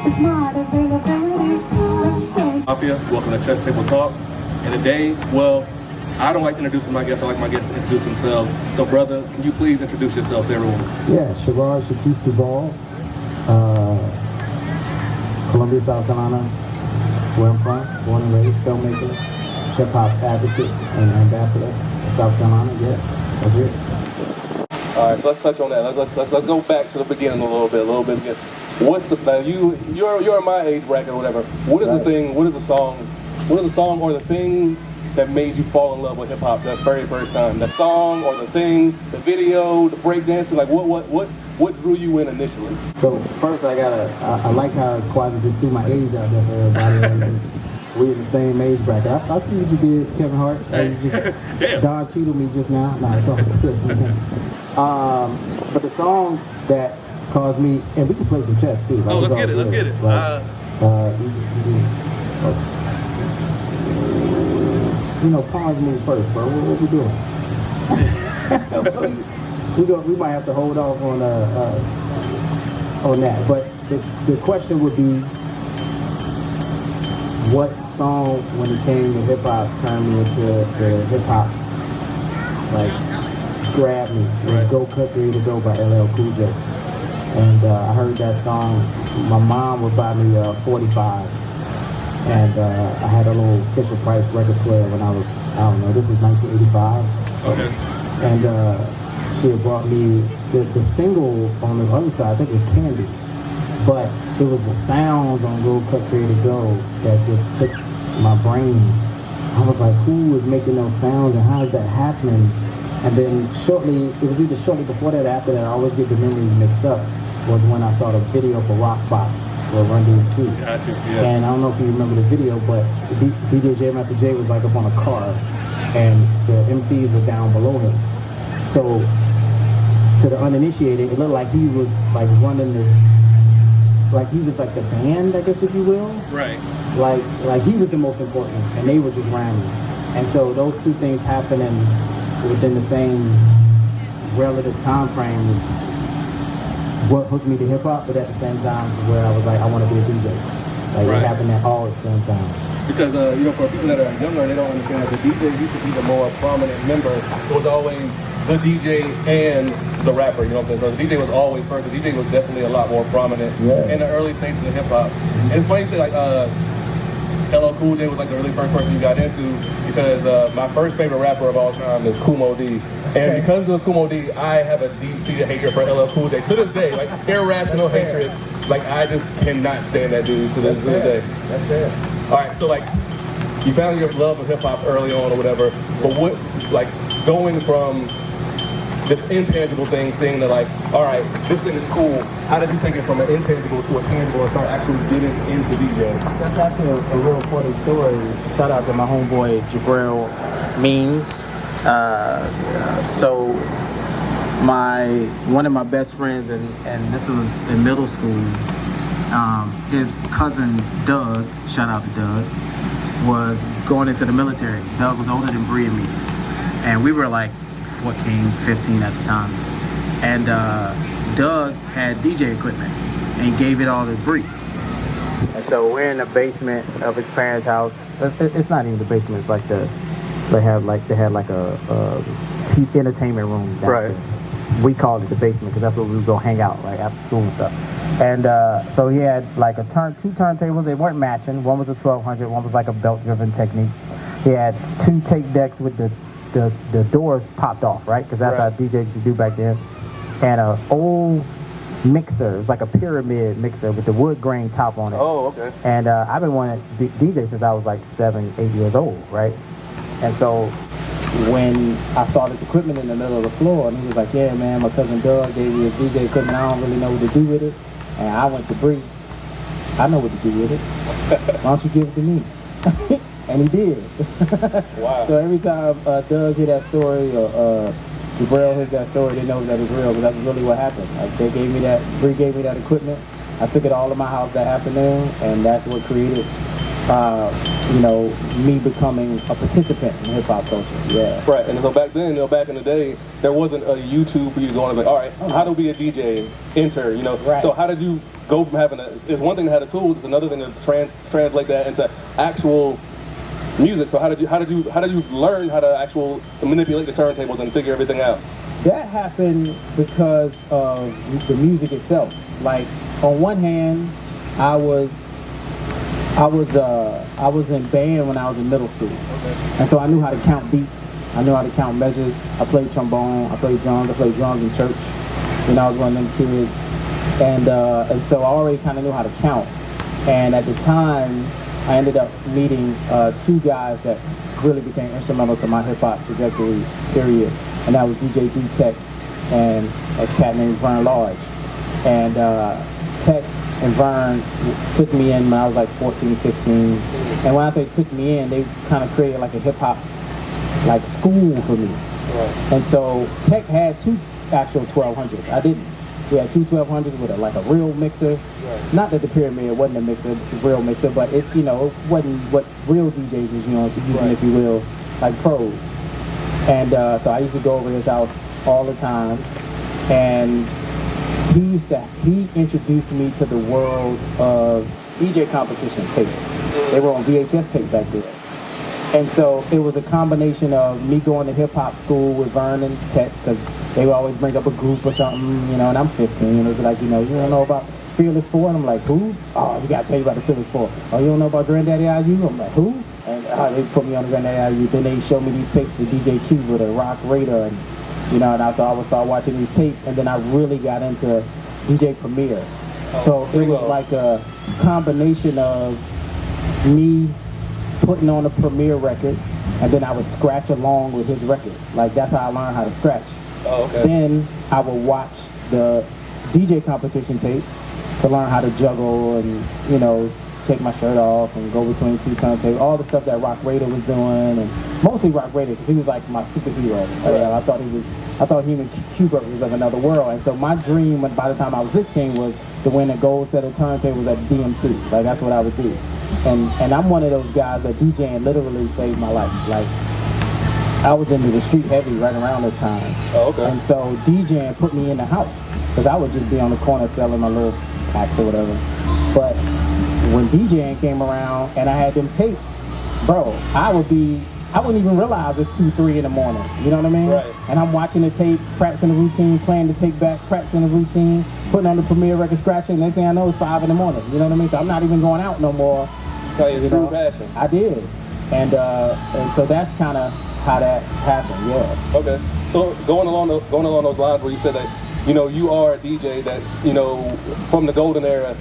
Mafia, welcome to Chess Table Talks. And today, well, I don't like introducing my guests, I like my guests to introduce themselves. So brother, can you please introduce yourself to everyone? Yeah, Sherard, Shekeese, Duvall, Columbia, South Carolina, where I'm from, born and raised, filmmaker, hip-hop advocate, and ambassador in South Carolina. Yeah, that's it. All right, so let's touch on that. Let's go back to the beginning a little bit. What's the now you're my age bracket or whatever. What is the thing? What is the song or the thing that made you fall in love with hip hop that very first time? The song or the thing, the video, the breakdancing. Like what drew you in initially? So first I like how Quasi just threw my age out there for everybody. We're in the same age bracket. I see what you did, Kevin Hart. Hey. Don cheated me just now. No, it's all good. But the song that caused me, and we can play some chess too. Like, oh, let's get it. Like, pawns move first, bro. What we doing? we might have to hold off on that. But the question would be, what song, when it came to hip hop, turned me into the hip hop, like, grabbed me? Right. Go Cut Ready to Go by LL Cool J. And I heard that song. My mom would buy me 45s, and I had a little Fisher Price record player when I was, I don't know, this was 1985. Okay. And she had brought me the single on the other side, I think it was Candy. But it was the sounds on Go Cut Ready to Go that just took my brain. I was like, who is making those sounds and how is that happening? And then it was either shortly before that or after that, I always get the memories mixed up, was when I saw the video for Rock Box or Run DMC. Gotcha, yeah. And I don't know if you remember the video, but DJ J Master J was like up on a car and the MCs were down below him. So to the uninitiated, it looked like he was like running like he was like the band, I guess, if you will. Right. Like he was the most important, and they were just rhyming. And so those two things happening within the same relative time frame is what hooked me to hip hop, but at the same time where I was like, I want to be a DJ. Like right. It happened at all at the same time. Because for people that are younger, they don't understand that the DJ used to be the more prominent member. It was always the DJ and the rapper, you know what I'm saying? So the DJ was always first. The DJ was definitely a lot more prominent in the early stages of hip hop. And it's funny to say, like, LL Cool J was like the really first person you got into, because my first favorite rapper of all time is Kool Moe Dee. And because it was Kool Moe Dee, I have a deep-seated hatred for LL Cool J. To this day, like irrational hatred. Like I just cannot stand that dude to this day. That's fair. All right, so like you found your love of hip hop early on or whatever, but what, like, going from this intangible thing, seeing that, like, all right, this thing is cool. How did you take it from an intangible to a tangible and start actually getting into DJing? That's actually a real important story. Shout out to my homeboy Jabril Means. So one of my best friends, and this was in middle school, his cousin Doug, shout out to Doug, was going into the military. Doug was older than Bree and me, and we were like 14, 15 at the time. And Doug had DJ equipment and gave it all to Bree. And so we're in the basement of his parents' house. It's not even the basement. It's like they had like a entertainment room down right. there. We called it the basement because that's where we would go hang out, like after school and stuff. And so he had like two turntables. They weren't matching. One was a 1200. One was like a belt-driven Techniques. He had 2 tape decks with the doors popped off, right? Because that's how DJs used to do back then. And an old mixer. It was like a pyramid mixer with the wood grain top on it. Oh, okay. And I've been wanting to DJ since I was like 7, 8 years old, right? And so when I saw this equipment in the middle of the floor, and he was like, yeah, man, my cousin Doug gave me a DJ equipment. I don't really know what to do with it. And I went to Bree. I know what to do with it. Why don't you give it to me? And he did. Wow. So every time Doug hear that story or Jabril hears that story, they know that it's real, but that's really what happened. Like Bree gave me that equipment. I took it all to my house that afternoon, and that's what created me becoming a participant in hip hop culture. Yeah. Right. And so back then, back in the day, there wasn't a YouTube where you go on and like, all right, how to be a DJ? Enter. Right. So how did you go from having it's one thing to have the tools, it's another thing to translate that into actual music. So how did you learn how to manipulate the turntables and figure everything out? That happened because of the music itself. Like, on one hand, I was in band when I was in middle school. Okay. And so I knew how to count beats. I knew how to count measures. I played trombone. I played drums. I played drums in church. I was one of them kids. And so I already kind of knew how to count. And at the time, I ended up meeting two guys that really became instrumental to my hip-hop trajectory, period. And that was DJ D-Tech and a cat named Vern Large. And Tech and Vern took me in when I was like 14, 15. And when I say took me in, they kind of created like a hip-hop like school for me. Right. And so Tech had two actual 1200s. I didn't. We had two 1200s with a real mixer. Right. Not that the Pyramid wasn't a mixer, real mixer, but it wasn't what real DJs was using, Right. if you will, like pros. And so I used to go over his house all the time, and he introduced me to the world of DJ competition tapes. They were on VHS tape back then. And so it was a combination of me going to hip-hop school with Vern and Tech, because they would always bring up a group or something, and I'm 15, and it was like, you don't know about Fearless 4? And I'm like, who? Oh, we got to tell you about the Fearless 4. Oh, you don't know about Granddaddy IU? I'm like, who? And they put me on the Granddaddy IU. Then they showed me these tapes of DJ Q with a Rock Raider, and so I would start watching these tapes, and then I really got into DJ Premier. So it was like a combination of me putting on a Premier record, and then I would scratch along with his record. Like, that's how I learned how to scratch. Oh, okay. Then I would watch the DJ competition tapes to learn how to juggle and, take my shirt off and go between two turntables, all the stuff that Rock Raider was doing, and mostly Rock Raider, because he was like my superhero. Right. I thought him and Q-Bert was of another world. And so my dream, by the time I was 16, was to win a gold set of turntables at DMC. Like, that's what I would do. And I'm one of those guys that DJing literally saved my life. Like, I was into the street heavy right around this time. Oh, okay. And so DJing put me in the house, because I would just be on the corner selling my little packs or whatever. But when DJing came around and I had them tapes, bro, I wouldn't even realize it's 2, 3 in the morning. You know what I mean? Right. And I'm watching the tape, practicing the routine, playing the tape back, practicing the routine, putting on the Premier record, scratching. Next thing I know, it's 5 in the morning. You know what I mean? So I'm not even going out no more. Tell your true passion. I did. And so that's kind of how that happened, yeah. Okay. So going along those lines where you said that, you are a DJ that, from the golden era,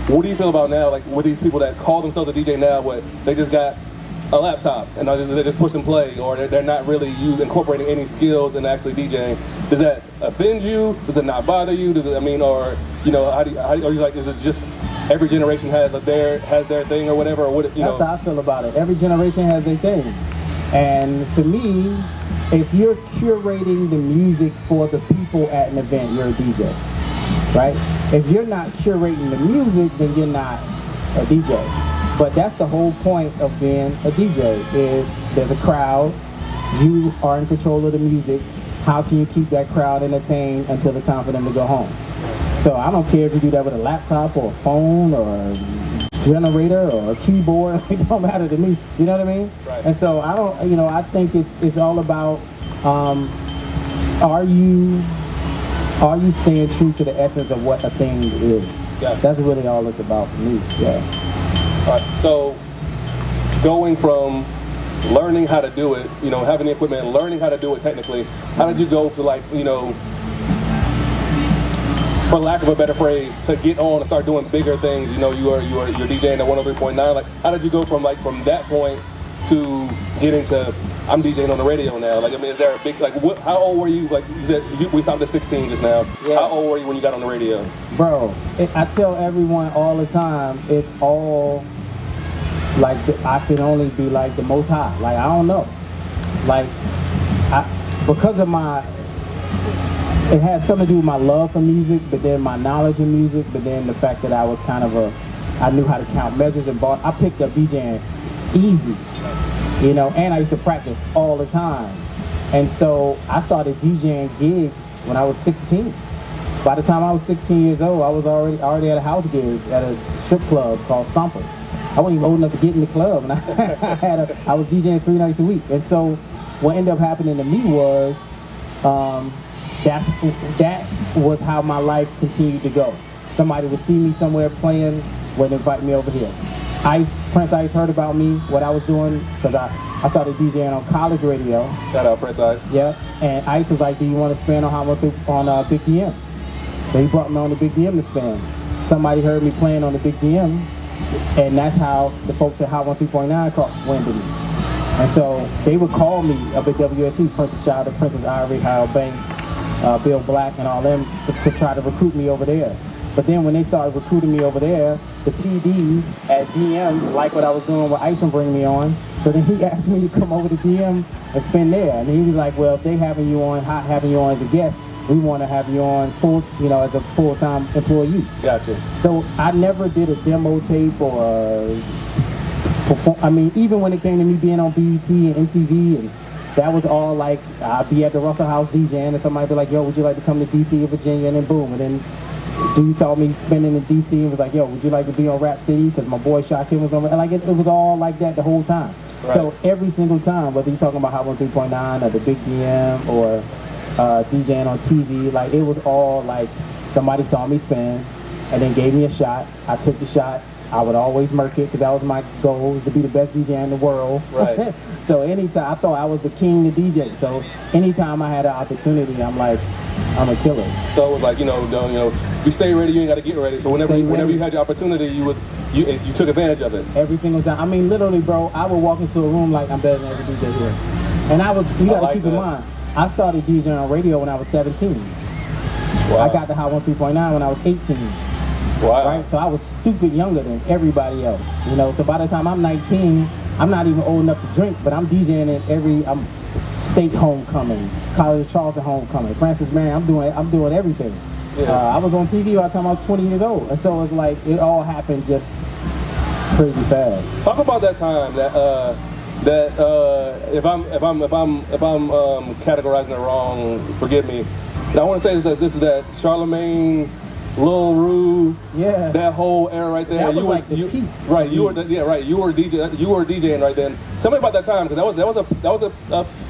what do you feel about now, like with these people that call themselves a DJ now, but they just got a laptop and they just push and play, or they're not really incorporating any skills in actually DJing? Does that offend you? Does it not bother you? Does it, or are you like, is it just every generation has their thing or whatever, or what? That's how I feel about it. Every generation has their thing, and to me, if you're curating the music for the people at an event, you're a DJ, right? If you're not curating the music, then you're not a DJ. But that's the whole point of being a DJ, is there's a crowd, you are in control of the music. How can you keep that crowd entertained until it's time for them to go home? So I don't care if you do that with a laptop or a phone or a generator or a keyboard. It don't matter to me. You know what I mean? Right. And so I don't, I think it's all about, are you staying true to the essence of what a thing is? Yeah. That's really all it's about for me. Yeah. All right, so going from learning how to do it, having the equipment, and learning how to do it technically, how did you go to, like, for lack of a better phrase, to get on and start doing bigger things? You're DJing at 103.9. Like, how did you go from that point to getting to, I'm DJing on the radio now? Like, is there a big, how old were you? Like you said, we stopped at 16 just now. Yeah. How old were you when you got on the radio? Bro, I tell everyone all the time, it's all like, I can only be like the most high. Like, I don't know. Like, because of it had something to do with my love for music, but then my knowledge of music, but then the fact that I was kind of I knew how to count measures and I picked up DJing easy, and I used to practice all the time. And so I started DJing gigs when I was 16. By the time I was 16 years old, I was already at a house gig at a strip club called Stompers. I wasn't even old enough to get in the club, and I was DJing 3 nights a week. And so what ended up happening to me was that was how my life continued to go. Somebody would see me somewhere playing, would invite me over here. Prince Ice heard about me, what I was doing, because I started DJing on college radio. Shout out Prince Ice. Yeah, and Ice was like, do you want to spin on BigDM? So he brought me on the BigDM to spin. Somebody heard me playing on the BigDM, and that's how the folks at Hot 103.9 caught wind of me. And so they would call me up at WSC, Princess Shout out to Princess Ivory, Harold Banks, Bill Black, and all them to try to recruit me over there. But then when they started recruiting me over there, the PD at DM liked what I was doing with Ice and bring me on. So then he asked me to come over to DM and spin there. And he was like, well, if they having you on as a guest, we want to have you on as a full-time employee. Gotcha. So I never did a demo tape or even when it came to me being on BET and MTV, and that was all like, I'd be at the Russell House DJing and somebody be like, yo, would you like to come to DC or Virginia? And then boom, and then dude saw me spinning in DC and was like, yo, would you like to be on Rap City? Because my boy Shekeese was on, like it was all like that the whole time. Right. So every single time, whether you're talking about Hot 103.9 or the BigDM or DJing on TV, like it was all like somebody saw me spin and then gave me a shot. I took the shot. I would always murk it because that was my goal, was to be the best DJ in the world. Right. So anytime, I thought I was the king of DJ. So anytime I had an opportunity, I'm like, I'm a killer. So it was like, you stay ready, you ain't got to get ready. So whenever you had the opportunity, you took advantage of it. Every single time. I mean, literally, bro, I would walk into a room like I'm better than every DJ here. And you got to keep in mind, I started DJing on radio when I was 17. Wow. I got to Hot 103.9 when I was 18. Wow. Right? So I was stupid younger than everybody else. So by the time I'm 19, I'm not even old enough to drink, but I'm DJing at every state homecoming, College of Charleston homecoming, Francis Marion, I'm doing everything. Yeah. I was on TV by the time I was 20 years old. And so it's like, it all happened just crazy fast. Talk about that time if I'm categorizing it wrong, forgive me. I want to say this is that Charlemagne, Lil Rue, yeah, that whole era right there. That was like the peak. Right, you were DJing right then. Tell me about that time, because that was a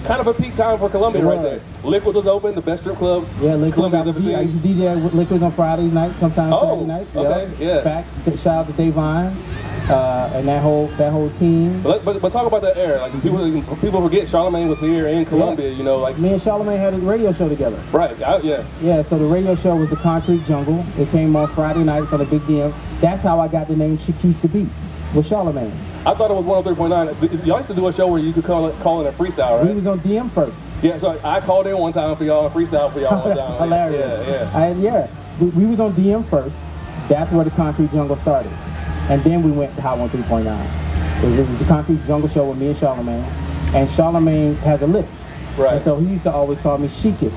kind of a peak time for Columbia right there. Liquids was open, the best strip club. Yeah, Liquids. I used to DJ with Liquids on Fridays nights, sometimes Saturday nights. Okay, yeah. Facts. Shout out to Davine. And that whole team. But talk about that era. Like people forget Charlemagne was here in Columbia. Yeah. Me and Charlemagne had a radio show together. Right. Yeah. Yeah. So the radio show was the Concrete Jungle. It came on Friday nights on the BigDM. That's how I got the name Shekeese the Beast with Charlemagne. I thought it was 103.9. Y'all used to do a show where you could call in a freestyle, right? We was on DM first. Yeah. So I called in one time for y'all, freestyle for y'all one That's time. hilarious. Yeah. We was on DM first. That's where the Concrete Jungle started. And then we went to Hot 103.9. It was the Concrete Jungle show with me and Charlemagne. And Charlemagne has a list. Right. And so he used to always call me Shekeese.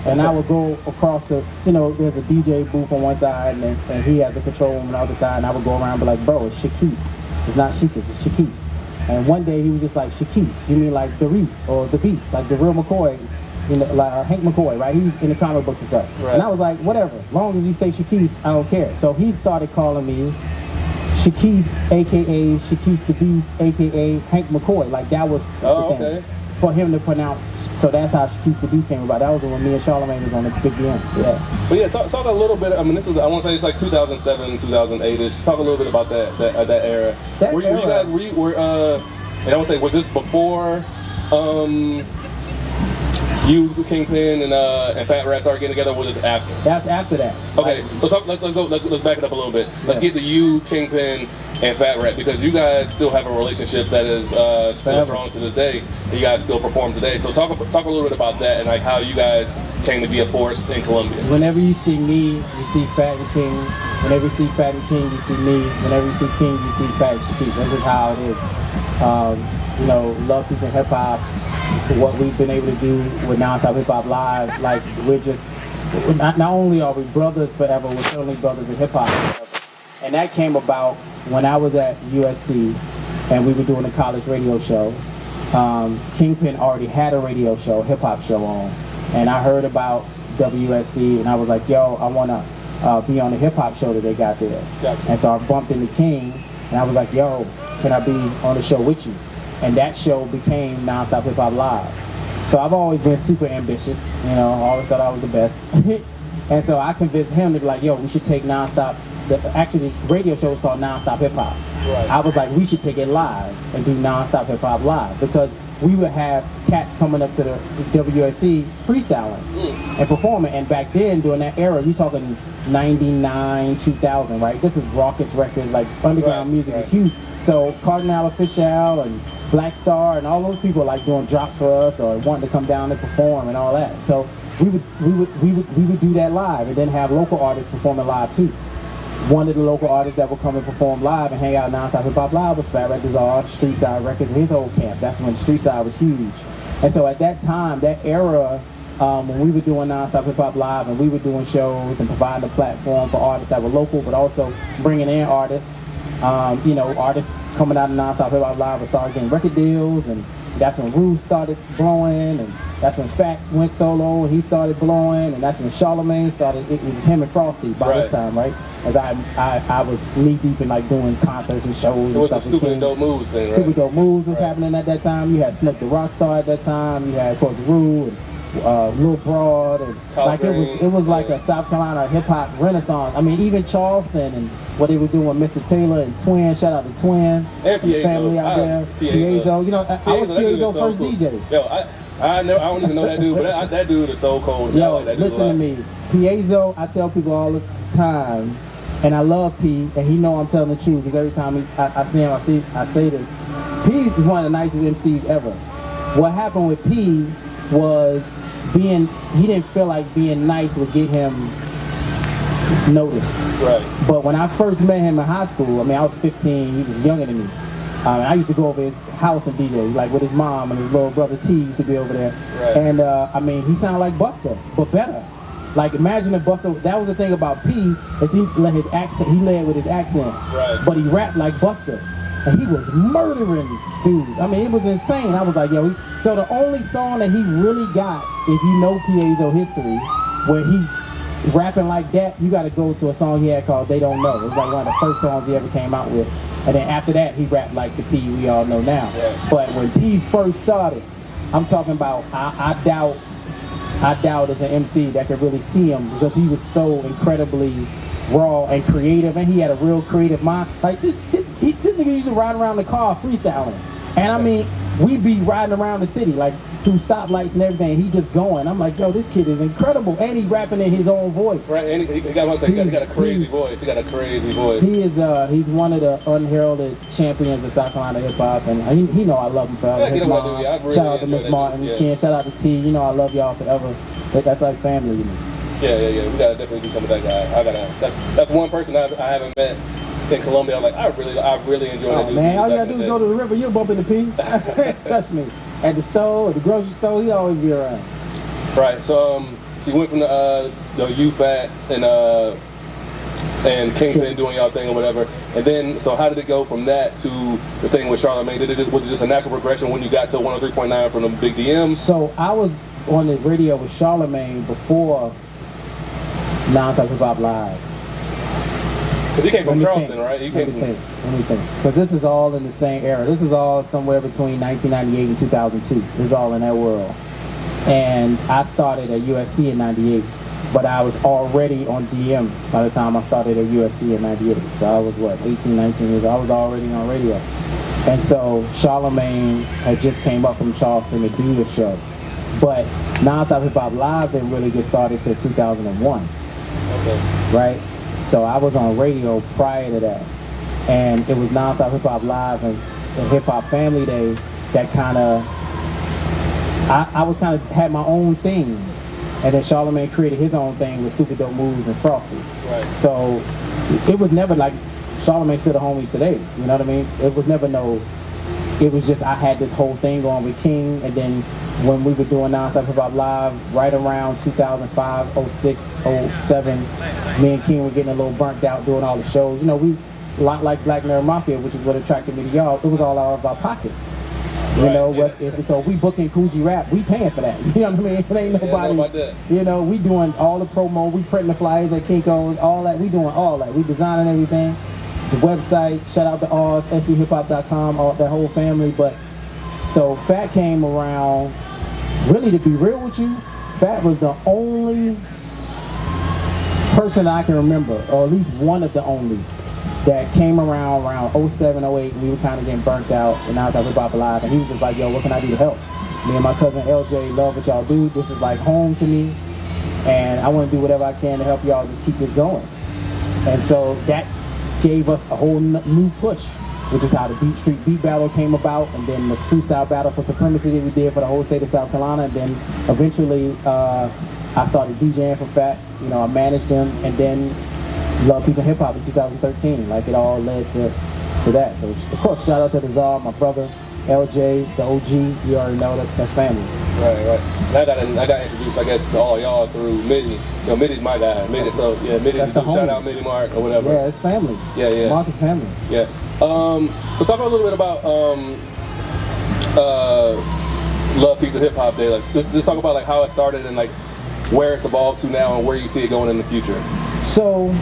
And I would go across there's a DJ booth on one side and he has a control room on the other side. And I would go around and be like, bro, it's Shekeese. It's not Shekeese, it's Shekeese. And one day he was just like, Shekeese, you mean like the Reese or the Beast, like the real McCoy. Like Hank McCoy, right? He's in the comic books and stuff. Right. And I was like, whatever, as long as you say Shekeese, I don't care. So he started calling me Shekeese, aka Shekeese the Beast, aka Hank McCoy. Like that was the thing for him to pronounce. So that's how Shekeese the Beast came about. That was when me and Charlemagne was on the BigDM. Yeah. But yeah, talk a little bit. I mean, I want to say it's like 2007, 2008ish. Talk a little bit about that era. And I want to say, was this before? You, Kingpin, and Fat Rat started getting together, with this after? That's after that. Okay, so let's back it up a little bit. Let's get to you, Kingpin, and Fat Rat, because you guys still have a relationship that is still strong to this day. And you guys still perform today. So talk a little bit about that and like how you guys came to be a force in Columbia. Whenever you see me, you see Fat and King. Whenever you see Fat and King, you see me. Whenever you see King, you see Fat and Shekeese. That's just how it is. Love, Peace, and Hip Hop. What we've been able to do with Nonstop Hip Hop Live, like we're just not only are we brothers forever, we're certainly brothers in hip hop forever. And that came about when I was at USC and we were doing a college radio show. Kingpin already had a radio show, hip hop show on, and I heard about WSC, and I was like, yo, I want to be on the hip hop show that they got there. Gotcha. And so I bumped into King, and I was like, yo, can I be on the show with you? And that show became Nonstop Hip Hop Live. So I've always been super ambitious, you know, always thought I was the best. And so I convinced him to be like, yo, we should take Nonstop, actually the radio show was called Nonstop Hip Hop. Right. I was like, we should take it live and do Nonstop Hip Hop Live, because we would have cats coming up to the WSC freestyling and performing. And back then, during that era, you talking 99, 2000, right? This is Rockets Records, like underground music is huge. So Cardinal Official and Black Star and all those people like doing drops for us or wanting to come down and perform and all that. So we would do that live, and then have local artists performing live too. One of the local artists that would come and perform live and hang out Nonstop Hip Hop Live was Fat Rat Bizarre, Street Side Records, and his whole camp. That's when Street Side was huge. And so at that time, that era, when we were doing Nonstop Hip Hop Live and we were doing shows and providing a platform for artists that were local, but also bringing in artists, you know, artists coming out of Nonstop Hip Hop Live would start getting record deals, and that's when Rude started blowing, and that's when Fat went solo and he started blowing, and that's when Charlemagne started. It was him and Frosty by this time, right? As I was knee deep in like doing concerts and shows and stuff. It was the Stupid and Dope Moves thing, right? Stupid Dope Moves was happening at that time. You had Snook the Rockstar at that time. You had, of course, Rude and Lil Broad, and like it was like a South Carolina hip hop renaissance. I mean, even Charleston and what they were doing with Mr. Taylor and Twin. Shout out to Twin and Piezo. Family out there. Piezo, you know, I was Piezo's first cool. DJ. Yo, I don't even know that dude, but that dude is so cold. Yo, like that dude listen to me. Piezo, I tell people all the time, and I love P, and he know I'm telling the truth, because every time I see him, I say this. P is one of the nicest MCs ever. What happened with P was he didn't feel like being nice would get him noticed. Right. But when I first met him in high school, I mean, I was 15, he was younger than me. I used to go over his house and DJ, like with his mom and his little brother T used to be over there. Right. And I mean, he sounded like Busta, but better. Like, imagine if Busta, that was the thing about P, is he led with his accent. Right. But he rapped like Busta. And he was murdering dudes. I mean, it was insane. I was like, yo, so the only song that he really got, if you know Piezo history, where he rapping like that, you got to go to a song he had called They Don't Know. It was like one of the first songs he ever came out with. And then after that, he rapped like the P we all know now. Yeah. But when P first started, I'm talking about, I doubt as an MC that could really see him, because he was so incredibly raw and creative, and he had a real creative mind. Like this nigga used to ride around the car freestyling. And I mean, we be riding around the city, like through stoplights and everything. He just going. I'm like, yo, this kid is incredible, and he rapping in his own voice. Right, and he got a crazy voice. He got a crazy voice. He is he's one of the unheralded champions of South Carolina hip hop, and he know I love him forever. His mom, really shout out to Miss Martin, Ken, shout out to T. You know I love y'all forever. That's like family to me. Yeah. We gotta definitely do some of that guy. That's one person I haven't met in Columbia. I'm like, I really enjoy that dude. Man, all you gotta do is go to the river, you'll bump into P. Touch me. At the store, at the grocery store, he always be around. Right. So you went from the UFAT and Kingpin doing y'all thing or whatever, and then so how did it go from that to the thing with Charlemagne? Was it just a natural progression when you got to 103.9 from the BigDM? So I was on the radio with Charlemagne before Nonstop Hip Hop Live. Because he came from Charleston, right? Let me think. Because this is all in the same era. This is all somewhere between 1998 and 2002. This is all in that world. And I started at USC in 98. But I was already on DM by the time I started at USC in 98. So I was, 18, 19 years old. I was already on radio. And so Charlemagne had just came up from Charleston to do the show. But Nonstop Hip Hop Live didn't really get started till 2001. Okay. Right? So I was on radio prior to that. And it was Nonstop Hip Hop Live and Hip Hop Family Day that kind of, I was kind of had my own thing. And then Charlemagne created his own thing with Stupid Dope Moves and Frosty. Right. So it was never like Charlemagne's still a homie today. You know what I mean? It was never it was just I had this whole thing going with King, and then when we were doing Nonstop Hip Hop Live right around 2005, 06, 07, me and King were getting a little burnt out doing all the shows. You know, we a lot like Black Nerd Mafia, which is what attracted me to y'all. It was all out of our pocket. You Right, know, yeah. so if we booking Coogee Rap, we paying for that. You know what I mean? It ain't nobody. I know about that. You know, we doing all the promo, we printing the flyers at Kinko's, all that. We doing all that. We designing everything. The website, shout out to Oz, SCHipHop.com, all that whole family. But so Fat came around. Really, to be real with you, Fat was the only person I can remember, or at least one of the only, that came around 07, 08, and we were kind of getting burnt out, and I was like, Hip Hop Alive, and he was just like, yo, what can I do to help? Me and my cousin LJ love what y'all do. This is like home to me, and I want to do whatever I can to help y'all just keep this going. And so that gave us a whole new push, which is how the Beat Street Beat Battle came about, and then the freestyle battle for supremacy that we did for the whole state of South Carolina, and then eventually I started DJing for Fat. You know, I managed them, and then Love, Peace, and Hip Hop in 2013. Like, it all led to that. So, of course, shout out to the Czar, my brother, LJ, the OG. You already know that's family. Right. And I got introduced, I guess, to all y'all through Mitty. You know, Mitty's my guy. Mitty, so yeah, Mitty. Shout out Mitty Mark or whatever. Yeah, it's family. Yeah. Mark is family. Yeah. So talk a little bit about Love, Peace, and Hip Hop Day. Like, let's talk about like how it started and like where it's evolved to now and where you see it going in the future. So,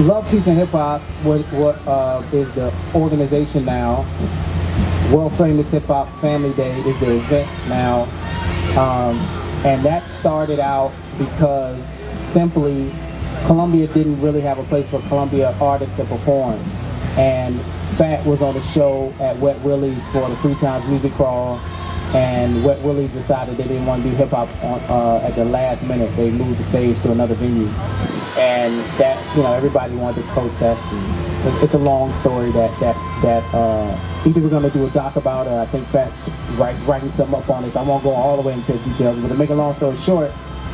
Love, Peace, and Hip Hop, what is the organization now. World famous Hip Hop Family Day is the event now, and that started out because simply Columbia didn't really have a place for Columbia artists to perform, and Fat was on the show at Wet Willie's for the Free Times Music Crawl, and Wet Willie's decided they didn't want to do hip hop at the last minute. They moved the stage to another venue, and that, you know, everybody wanted to protest. And it's a long story that either we're going to do a doc about it. I think Fat's writing something up on it. So I won't go all the way into details, but to make a long story short,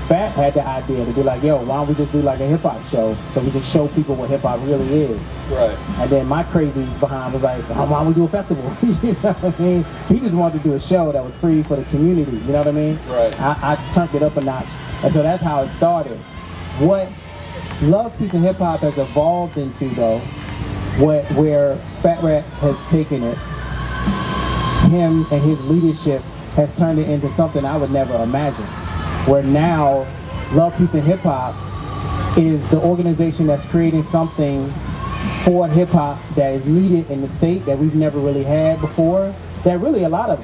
Fat had the idea to be like, yo, why don't we just do like a hip hop show so we can show people what hip hop really is. Right. And then my crazy behind was like, why don't we do a festival? You know what I mean? He just wanted to do a show that was free for the community. You know what I mean? Right. I turned it up a notch. And so that's how it started. What Love, Peace, and Hip Hop has evolved into, though, where Fat Rat has taken it, him and his leadership has turned it into something I would never imagine. Where now Love, Peace, and Hip Hop is the organization that's creating something for hip hop that is needed in the state that we've never really had before, that really a lot of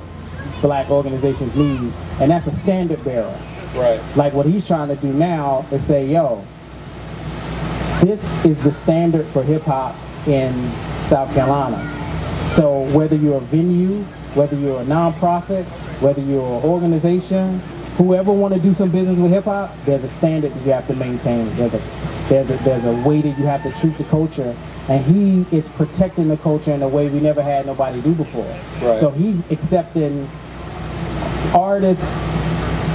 black organizations need, and that's a standard bearer. Right. Like what he's trying to do now is say, yo, this is the standard for hip hop in South Carolina. So whether you're a venue, whether you're a nonprofit, whether you're an organization, whoever want to do some business with hip hop, there's a standard that you have to maintain. There's a way that you have to treat the culture, and he is protecting the culture in a way we never had nobody do before. Right. So he's accepting artists,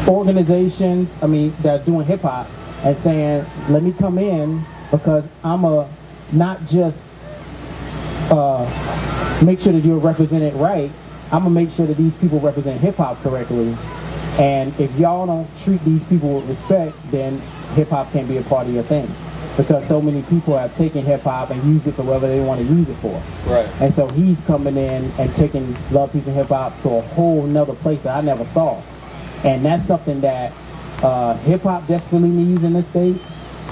organizations, that are doing hip hop, and saying, let me come in because I'm a not just make sure that you're represented right. I'm gonna make sure that these people represent hip hop correctly. And if y'all don't treat these people with respect, then hip hop can't be a part of your thing. Because so many people have taken hip hop and used it for whatever they want to use it for. Right. And so he's coming in and taking Love, Peace, and Hip Hop to a whole nother place that I never saw. And that's something that hip hop desperately needs in this state.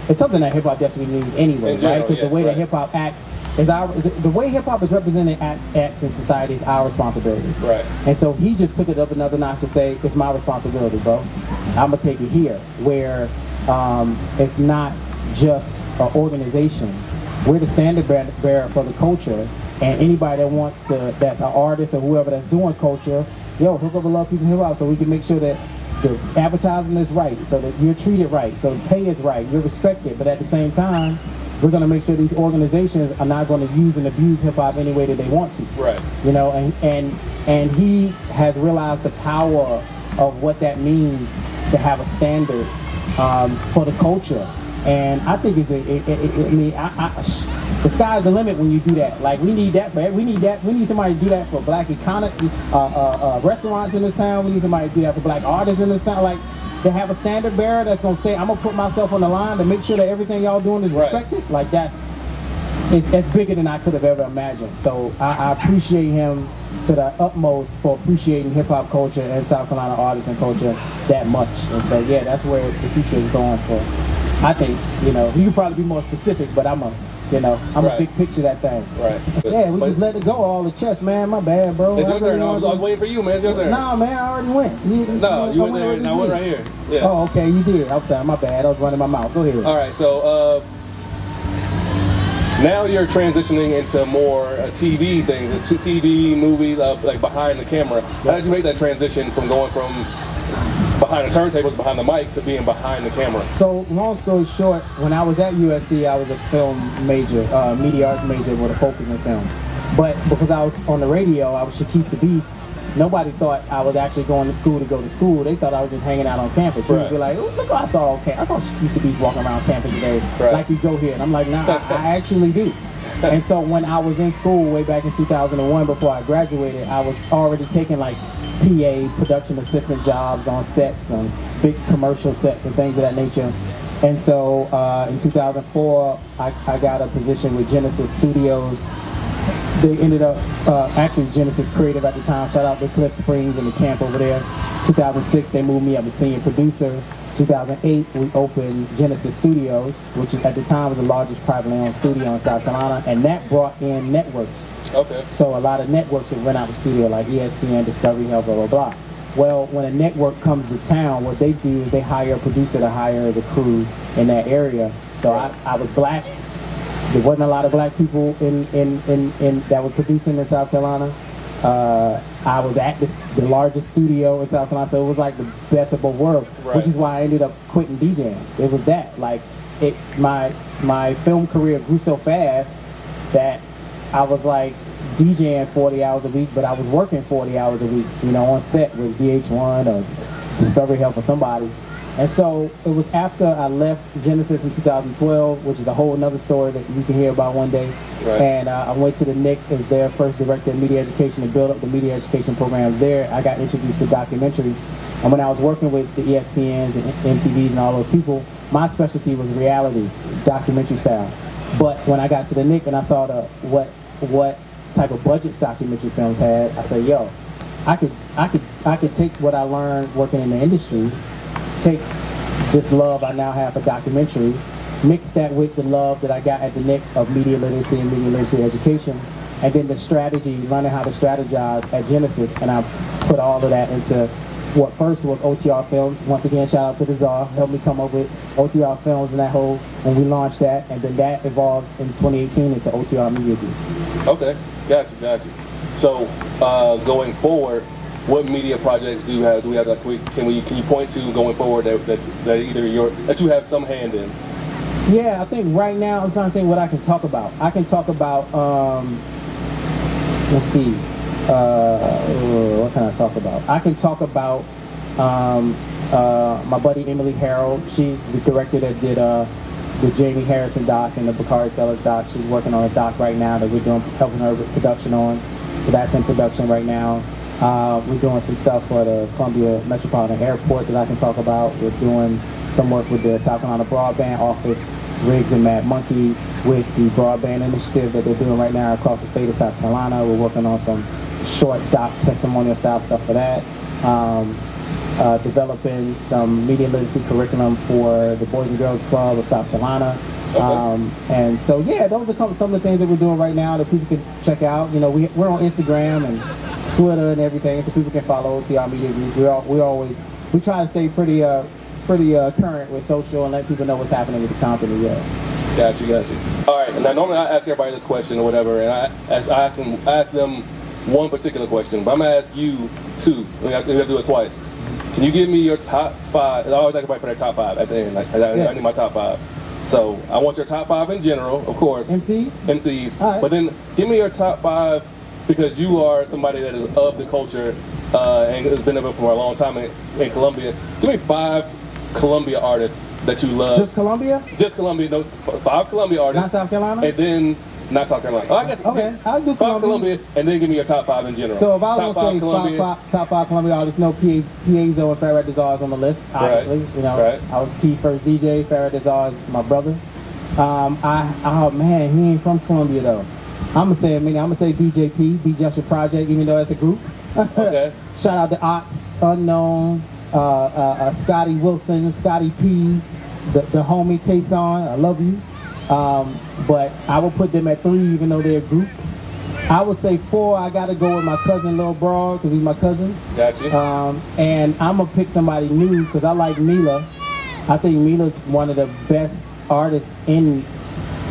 It's something that hip hop desperately needs anyway, general, right? Because the way that hip hop acts is the way hip hop is represented acts in society is our responsibility. Right. And so he just took it up another notch to say, it's my responsibility, bro. I'm gonna take it here, where it's not just an organization. We're the standard bearer for the culture, and anybody that wants to, that's an artist or whoever that's doing culture, yo, hook up a Love, Peace, and Hip Hop so we can make sure that the advertising is right, so that you're treated right, so the pay is right, you're respected, but at the same time, we're going to make sure these organizations are not going to use and abuse hip hop any way that they want to. Right. You know, and he has realized the power of what that means to have a standard for the culture. And I think it's the sky's the limit when you do that. Like we need that for we need somebody to do that for black economy, restaurants in this town. We need somebody to do that for black artists in this town. Like to have a standard bearer that's gonna say, I'm gonna put myself on the line to make sure that everything y'all doing is respected. Like it's bigger than I could have ever imagined. So I appreciate him to the utmost for appreciating hip hop culture and South Carolina artists and culture that much. And so yeah, that's where the future is going for. I think, you know, you could probably be more specific, but I'm a big picture that thing. Right. Yeah, we just let it go all the chest, man. My bad, bro. It's your turn. I was waiting for you, man. It's your turn. Nah, man, I already went. You went there, and I went right here. Yeah. Oh, okay, you did. I'm sorry, my bad. I was running my mouth. Go ahead. All right, so now you're transitioning into more TV things, to TV, movies, like behind the camera. How did you make that transition from going from behind the turntables, behind the mic, to being behind the camera? So, long story short, when I was at USC, I was a film major, media arts major with a focus in film. But because I was on the radio, I was Shekeese the Beast. Nobody thought I was actually going to school to go to school. They thought I was just hanging out on campus. People would be like, oh, look, I saw Shekeese the Beast walking around campus today. Right. Like you go here. And I'm like, nah, I actually do. And so when I was in school way back in 2001, before I graduated, I was already taking like PA, production assistant jobs on sets, on big commercial sets and things of that nature. And so in 2004, I got a position with Genesis Studios. They ended up, actually Genesis Creative at the time, shout out to Cliff Springs and the camp over there. 2006, they moved me up to senior producer. 2008, we opened Genesis Studios, which at the time was the largest privately owned studio in South Carolina, and that brought in networks. Okay. So a lot of networks would rent out the studio, like ESPN, Discovery Health, blah, blah, blah. Well, when a network comes to town, what they do is they hire a producer to hire the crew in that area. So I was black. There wasn't a lot of black people in that were producing in South Carolina. I was at the largest studio in South Carolina, so it was like the best of both worlds, which is why I ended up quitting DJing. It was that, like, my film career grew so fast that I was like DJing 40 hours a week, but I was working 40 hours a week, you know, on set with VH1 or Discovery Health or somebody. And so it was after I left Genesis in 2012, which is a whole nother story that you can hear about one day. Right. And I went to the NIC as their first director of media education to build up the media education programs there. I got introduced to documentary. And when I was working with the ESPNs and MTVs and all those people, my specialty was reality, documentary style. But when I got to the NIC and I saw what type of budgets documentary films had, I said, yo, I could take what I learned working in the industry, take this love I now have for documentary, mix that with the love that I got at the NIC of media literacy and media literacy education, and then the strategy, learning how to strategize at Genesis, and I put all of that into what first was OTR Films. Once again, shout out to the Czar, helped me come up with OTR Films and that whole, when we launched that, and then that evolved in 2018 into OTR Media Group. Okay, got you. So going forward, what media projects do you have? Do we have? Can you point to going forward that either that you have some hand in? Yeah, I think right now I'm trying to think what I can talk about. I can talk about let's see, what can I talk about? I can talk about my buddy Emily Harold. She's the director that did the Jamie Harrison doc and the Bakari Sellers doc. She's working on a doc right now that we're helping her with production on. So that's in production right now. We're doing some stuff for the Columbia Metropolitan Airport that I can talk about. We're doing some work with the South Carolina Broadband Office, Riggs and Mad Monkey, with the broadband initiative that they're doing right now across the state of South Carolina. We're working on some short doc testimonial style stuff for that. Developing some media literacy curriculum for the Boys and Girls Club of South Carolina. Okay. And so, yeah, those are some of the things that we're doing right now that people can check out. You know, we're on Instagram and Twitter and everything, so people can follow OTR Media Group. We try to stay pretty current with social and let people know what's happening with the company. Yeah. Got you. All right. Now, normally I ask everybody this question or whatever, and I ask them one particular question, but I'm gonna ask you two. We have to do it twice. Can you give me your top 5? I always ask everybody for their top 5 at the end. I need my top 5. So I want your top 5 in general, of course. MCs. All right. But then give me your top 5 because you are somebody that is of the culture and has been there for a long time in Columbia. Give me 5 Columbia artists that you love. Just Columbia? Just Columbia. No, 5 Columbia artists. Not South Carolina? And then not South Carolina. Oh, I guess. Okay, I'll do 5 Columbia, and then give me your top 5 in general. So if I top was going to say top 5 Columbia artists, no Piezo and Farrah Dazar is on the list, obviously. Right. You know, right. I was P first DJ. Farrah Dazar is my brother. Oh man, he ain't from Columbia though. I'm gonna say DJP, B Junction Project, even though it's a group. Okay. Shout out to Ox, Unknown, Scotty Wilson, Scotty P, the homie Tayson, I love you. But I will put them at 3, even though they're a group. I would say 4, I gotta go with my cousin Lil Broad, because he's my cousin. Gotcha. And I'm gonna pick somebody new, because I like Mila. I think Mila's one of the best artists in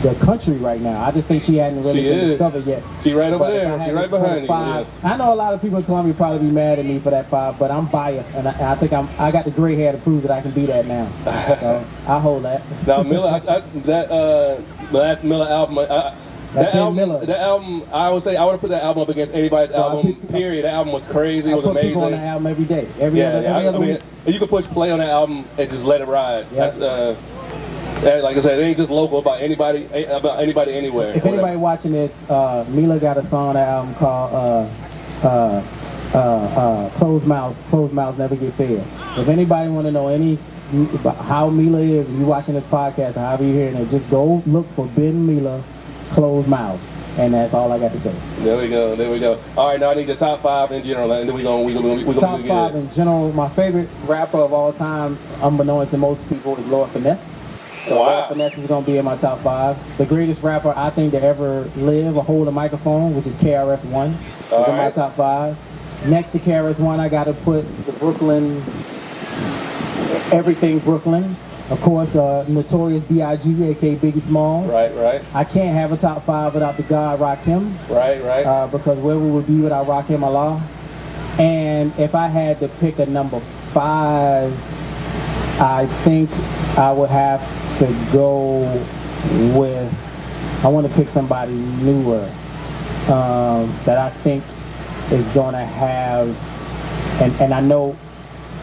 the country right now. I just think she hadn't really been discovered yet. She right over But there. She right behind you. 5, Yeah. I know a lot of people in Columbia probably be mad at me for that 5, but I'm biased, and I think I got the gray hair to prove that I can be that now. So I hold that. Now Miller, that last Miller album, that album, I would say I would have put that album up against anybody's album. Period. That album was crazy. It was amazing. People on the album every day. Every other week. You can push play on that album and just let it ride. Yeah. That's like I said, it ain't just local about anybody anywhere. If anybody watching this, Mila got a song on that album called Closed Mouths Never Get Fed. If anybody want to know how Mila is, and you watching this podcast, and however you're hearing it, just go look for Ben Mila Closed Mouths. And that's all I got to say. There we go. All right, now I need the top 5 in general, and then we gonna top 5 in general. My favorite rapper of all time, unbeknownst to most people, is Lord Finesse. So Lord Finesse is gonna be in my top 5. The greatest rapper I think to ever live or hold a microphone, which is KRS-One, is in my top 5. Next to KRS-One, I gotta put the Brooklyn, everything Brooklyn. Of course, Notorious B.I.G., aka Biggie Smalls. Right. I can't have a top 5 without the God Rakim. Right. Because where we would be without Rakim Allah. And if I had to pick a number 5, I think I would have to go with, I want to pick somebody newer that I think is going to have, and I know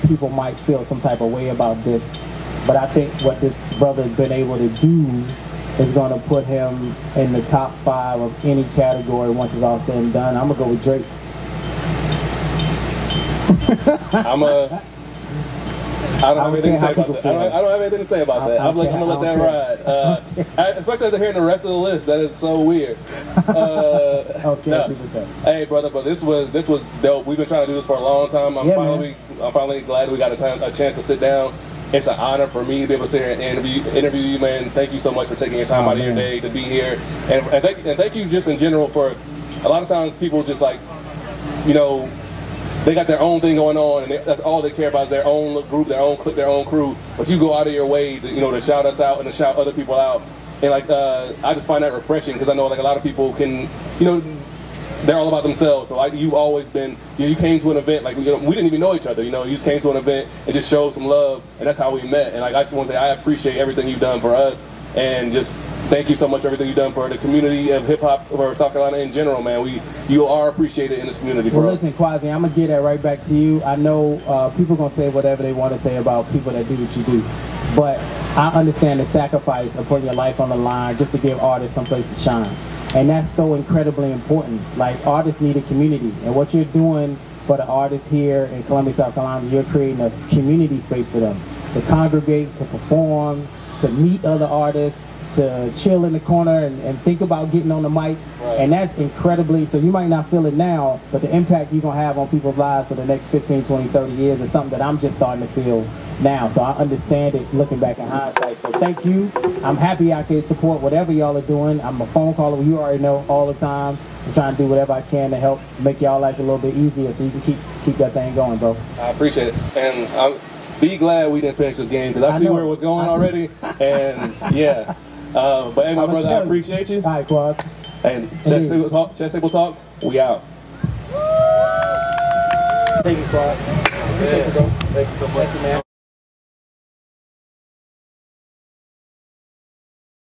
people might feel some type of way about this, but I think what this brother has been able to do is going to put him in the top 5 of any category once it's all said and done. I'm going to go with Drake. I don't have anything to say about that. I don't have anything to say about that. I'm gonna let that ride. Especially after hearing the rest of the list. That is so weird. Hey, brother, but this was dope. We've been trying to do this for a long time. I'm finally glad we got a chance to sit down. It's an honor for me to be able to sit here and interview you, man. Thank you so much for taking your time out of your day to be here, and thank you just in general for. A lot of times people just like, they got their own thing going on, and that's all they care about is their own group, their own clique, their own crew. But you go out of your way to, to shout us out and to shout other people out. And I just find that refreshing because I know like a lot of people can, they're all about themselves. So you've always been, you came to an event, like we didn't even know each other, you just came to an event and just showed some love, and that's how we met. And I just want to say I appreciate everything you've done for us, and just thank you so much for everything you've done for the community of hip-hop, for South Carolina in general, man. You are appreciated in this community, bro. Well, listen, Quasi, I'm going to get that right back to you. I know people going to say whatever they want to say about people that do what you do. But I understand the sacrifice of putting your life on the line just to give artists some place to shine. And that's so incredibly important. Like, artists need a community. And what you're doing for the artists here in Columbia, South Carolina, you're creating a community space for them to congregate, to perform, to meet other artists, to chill in the corner and think about getting on the mic. Right. And that's incredibly, so you might not feel it now, but the impact you're going to have on people's lives for the next 15, 20, 30 years is something that I'm just starting to feel now. So I understand it looking back in hindsight. So thank you. I'm happy I can support whatever y'all are doing. I'm a phone caller, you already know, all the time. I'm trying to do whatever I can to help make y'all life a little bit easier so you can keep that thing going, bro. I appreciate it. And be glad we didn't finish this game because I see where it was going already. And yeah. But hey, my brother, I appreciate you. All right, Quas. And Chess Table Talks, we out. Thank you, Quas. Thank you so much. Thank you, man.